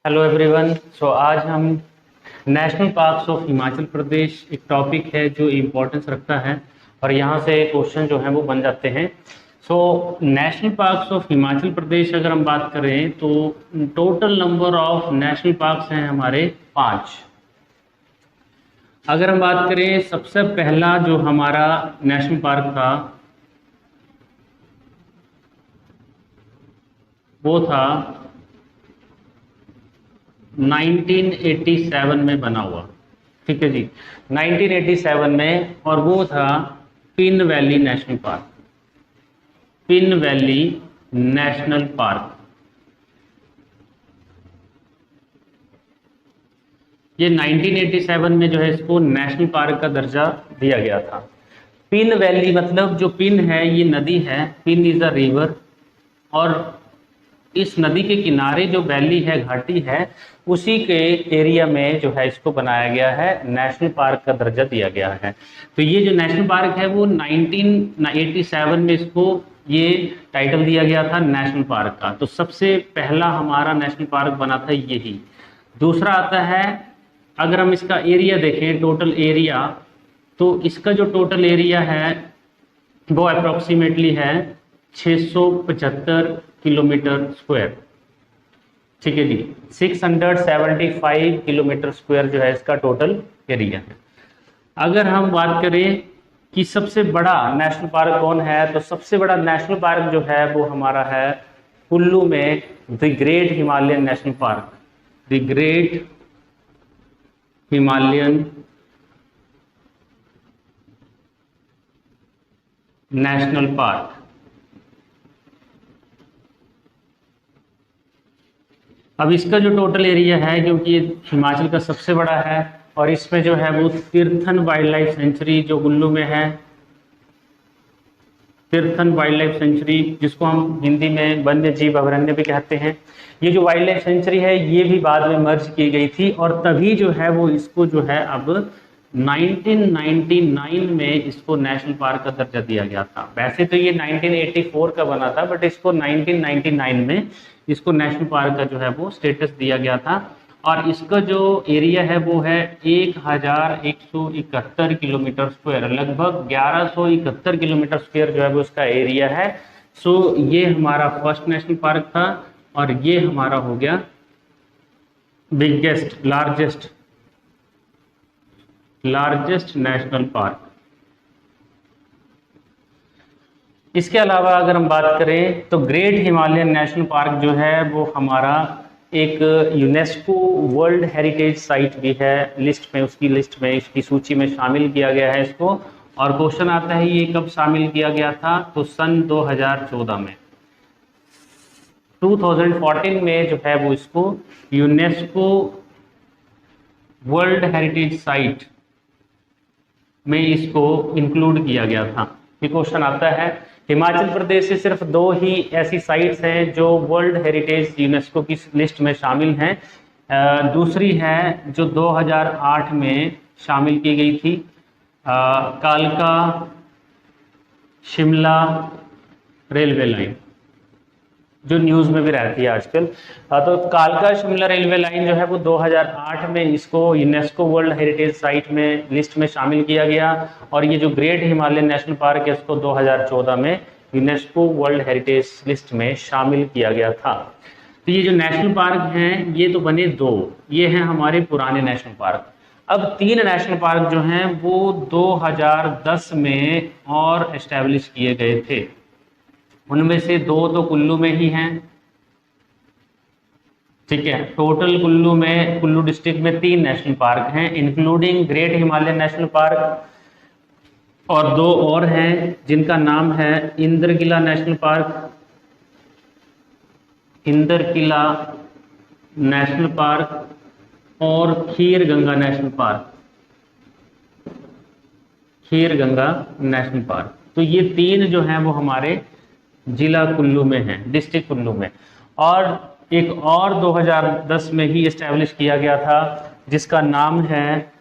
Hello everyone. आज हम national parks of Himachal Pradesh, एक टॉपिक है जो इम्पोर्टेंस रखता है और यहाँ से क्वेश्चन जो है वो बन जाते हैं। National parks of Himachal Pradesh अगर हम बात करें तो total number of national parks हैं हमारे 5। अगर हम बात करें सबसे पहला जो हमारा नेशनल पार्क था वो था 1987 में बना हुआ, ठीक है जी, 1987 में, और वो था pin valley national park. Pin valley national park, ये 1987 में जो है इसको नेशनल पार्क का दर्जा दिया गया था। पिन वैली मतलब जो पिन है ये नदी है, पिन इज अ रिवर, और इस नदी के किनारे जो वैली है, घाटी है, उसी के एरिया में जो है इसको बनाया गया है, नेशनल पार्क का दर्जा दिया गया है। तो ये जो नेशनल पार्क है वो 1987 में इसको ये टाइटल दिया गया था नेशनल पार्क का। तो सबसे पहला हमारा नेशनल पार्क बना था यही। दूसरा आता है, अगर हम इसका एरिया देखें, टोटल एरिया, तो इसका जो टोटल एरिया है वो अप्रोक्सीमेटली है 675 किलोमीटर स्क्वायर, ठीक है जी, 675 किलोमीटर स्क्वायर जो है इसका टोटल एरिया है। अगर हम बात करें कि सबसे बड़ा नेशनल पार्क कौन है, तो सबसे बड़ा नेशनल पार्क जो है वो हमारा है कुल्लू में the great Himalayan national park. The great Himalayan national park. अब इसका जो टोटल एरिया है, क्योंकि ये हिमाचल का सबसे बड़ा है, और इसमें जो है वो तीर्थन वाइल्ड लाइफ सेंचुरी जो कुल्लू में है, तीर्थन वाइल्ड लाइफ सेंचुरी, जिसको हम हिंदी में वन्य जीव अभयारण्य भी कहते हैं, ये जो वाइल्ड लाइफ सेंचुरी है ये भी बाद में मर्ज की गई थी, और तभी जो है वो इसको जो है अब 1999 में इसको नेशनल पार्क का दर्जा दिया गया था। वैसे तो ये 1984 का बना था, बट इसको 1999 में इसको नेशनल पार्क का जो है वो स्टेटस दिया गया था। और इसका जो एरिया है वो है 1171 किलोमीटर स्क्वायर, लगभग 1171 किलोमीटर स्क्वायर जो है वो उसका एरिया है। ये हमारा फर्स्ट नेशनल पार्क था, और ये हमारा हो गया बिगेस्ट, लार्जेस्ट नेशनल पार्क। इसके अलावा अगर हम बात करें तो ग्रेट हिमालयन नेशनल पार्क जो है वो हमारा एक यूनेस्को वर्ल्ड हेरिटेज साइट भी है, लिस्ट में, उसकी लिस्ट में, इसकी सूची में शामिल किया गया है इसको। और क्वेश्चन आता है ये कब शामिल किया गया था, तो सन 2014 में, 2014 में जो है वो इसको यूनेस्को वर्ल्ड हेरिटेज साइट में इसको इंक्लूड किया गया था। ये क्वेश्चन आता है। हिमाचल प्रदेश से सिर्फ 2 ही ऐसी साइट्स हैं जो वर्ल्ड हेरिटेज यूनेस्को की लिस्ट में शामिल हैं। दूसरी है जो 2008 में शामिल की गई थी, कालका शिमला रेलवे लाइन, जो न्यूज़ में भी रहती है आजकल। तो कालका शिमला रेलवे लाइन जो है वो 2008 में इसको यूनेस्को वर्ल्ड हेरिटेज साइट में लिस्ट में शामिल किया गया, और ये जो ग्रेट हिमालयन नेशनल पार्क है इसको 2014 में यूनेस्को वर्ल्ड हेरिटेज लिस्ट में शामिल किया गया था। तो ये जो नेशनल पार्क हैं ये तो बने 2, ये हैं हमारे पुराने नेशनल पार्क। अब 3 नेशनल पार्क जो हैं वो 2010 में और एस्टेब्लिश किए गए थे। उनमें से 2 तो कुल्लू में ही हैं, ठीक है। टोटल कुल्लू में, कुल्लू डिस्ट्रिक्ट में 3 नेशनल पार्क हैं, including great Himalayan national park, और 2 और हैं जिनका नाम है Indrakila national park, Indrakila national park, और खीर गंगा नेशनल पार्क, खीर गंगा नेशनल पार्क। तो ये 3 जो हैं वो हमारे जिला कुल्लू में है, डिस्ट्रिक्ट कुल्लू में। और एक और 2010 में ही एस्टेब्लिश किया गया था जिसका नाम है,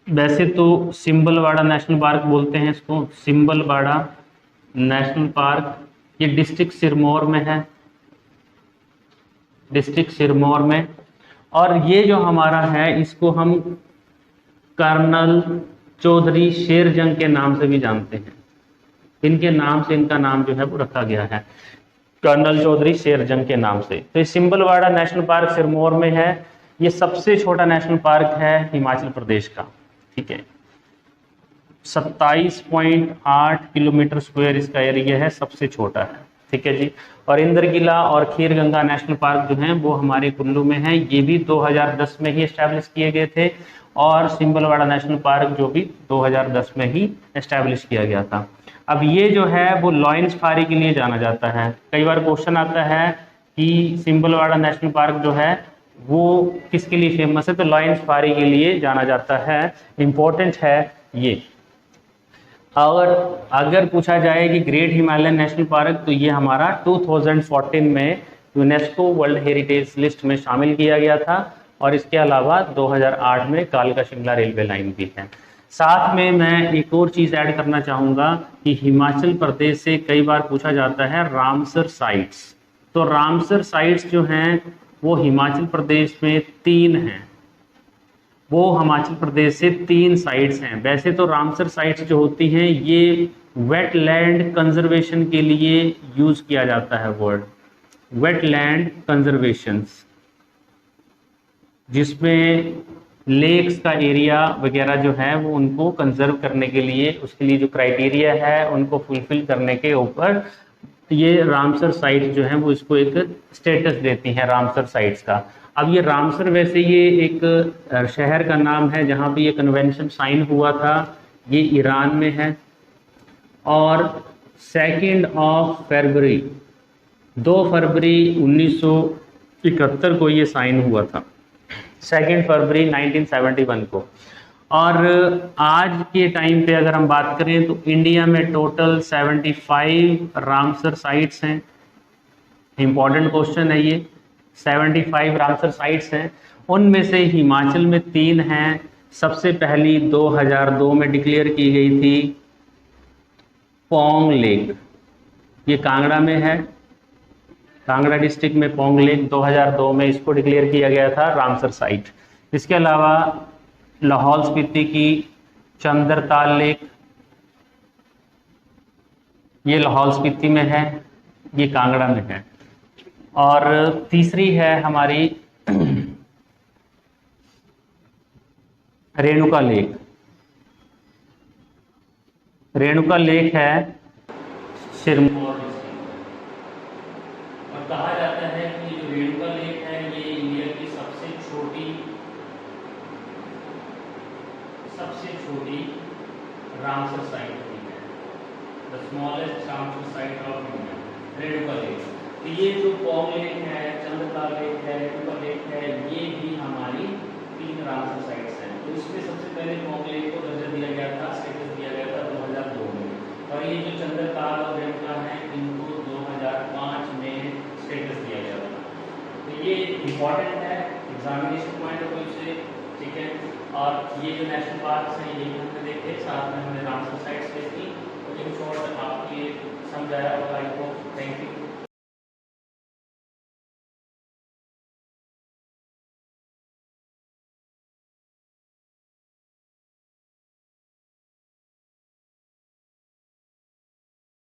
वैसे तो सिंबलवाड़ा नेशनल पार्क बोलते हैं इसको, सिंबलवाड़ा नेशनल पार्क, ये डिस्ट्रिक्ट सिरमौर में है, डिस्ट्रिक्ट सिरमौर में। और ये जो हमारा है इसको हम कर्नल चौधरी शेरजंग के नाम से भी जानते हैं। इनके नाम से इनका नाम जो है वो रखा गया है, कर्नल चौधरी शेरजंग के नाम से। तो ये सिंबलवाड़ा नेशनल पार्क सिरमौर में है। ये सबसे छोटा नेशनल पार्क है हिमाचल प्रदेश का, ठीक है। 27.8 किलोमीटर स्क्वायर इसका एरिया है, सबसे छोटा है, ठीक है जी। और इंद्रकिला और खीरगंगा नेशनल पार्क जो हैं वो हमारे कुल्लू में है। ये भी 2010 में ही एस्टैब्लिश किए गए थे। और सिंबलवाड़ा नेशनल पार्क जो भी 2010 में ही एस्टैब्लिश किया गया था। अब ये जो है वो लॉयन सफारी के लिए जाना जाता है। कई बार क्वेश्चन आता है कि सिंबलवाड़ा नेशनल पार्क जो है वो किसके लिए फेमस है, तो लॉयन सफारी के लिए जाना जाता है, इम्पोर्टेंट है ये। और अगर पूछा जाए कि ग्रेट हिमालयन नेशनल पार्क, तो ये हमारा 2014 में यूनेस्को वर्ल्ड हेरिटेज लिस्ट में शामिल किया गया था। और इसके अलावा 2008 में कालका शिमला रेलवे लाइन भी है। साथ में मैं एक और चीज़ ऐड करना चाहूँगा कि हिमाचल प्रदेश से कई बार पूछा जाता है रामसर साइट्स। तो रामसर साइट्स जो हैं वो हिमाचल प्रदेश में 3 हैं। वो हिमाचल प्रदेश से 3 साइट्स हैं। वैसे तो रामसर साइट्स जो होती हैं ये वेटलैंड कंजर्वेशन के लिए यूज किया जाता है वर्ड, वेटलैंड कंजर्वेशंस, जिसमें लेक्स का एरिया वगैरह जो है वो उनको कंजर्व करने के लिए, उसके लिए जो क्राइटेरिया है उनको फुलफिल करने के ऊपर ये रामसर साइट्स जो हैं वो इसको एक स्टेटस देती हैं रामसर साइट्स का। अब ये रामसर वैसे ये एक शहर का नाम है जहाँ पे ये कन्वेंशन साइन हुआ था, ये ईरान में है। और 2 फरवरी 1971 को ये साइन हुआ था, 2 फरवरी 1971 को। और आज के टाइम पे अगर हम बात करें तो इंडिया में टोटल 75 रामसर साइट्स हैं। इम्पॉर्टेंट क्वेश्चन है ये, 75 रामसर साइट्स हैं। उनमें से हिमाचल में 3 हैं। सबसे पहली 2002 में डिक्लेयर की गई थी पोंग लेक, ये कांगड़ा में है, कांगड़ा डिस्ट्रिक्ट में पोंग लेक 2002 में इसको डिक्लेयर किया गया था रामसर साइट। इसके अलावा लाहौल स्पीति की चंद्रताल लेक, ये लाहौल स्पीति में है, ये कांगड़ा में है। और तीसरी है हमारी रेणुका लेक। रेणुका लेक है सिरमौर डिस्ट्रिक्ट। और कहा जाता है कि जो रेणुका लेक है ये इंडिया की सबसे छोटी रामसर साइट है, the smallest Ramsar site of India, Renuka lake. तो ये जो पोंग लेक है, चंद्रताल लेक है, रेणुका लेक है, ये भी हमारी 3 रामसर साइट्स हैं। तो इसमें सबसे पहले पोंग लेक को दर्जा दिया गया था, स्टेटस दिया गया था 2002 में। और ये जो चंद्रताल और रेणुका है इनको 2005 में स्टेटस दिया गया था। तो ये इम्पॉर्टेंट है एग्जामिनेशन पॉइंट ऑफ व्यू से, ठीक है। और ये जो नेशनल पार्क हैं ये भी हमने देखे, साथ में हमने रामसर साइट्स देखी। तो इन शॉर्ट आपके समझ आया होगा। Thank you.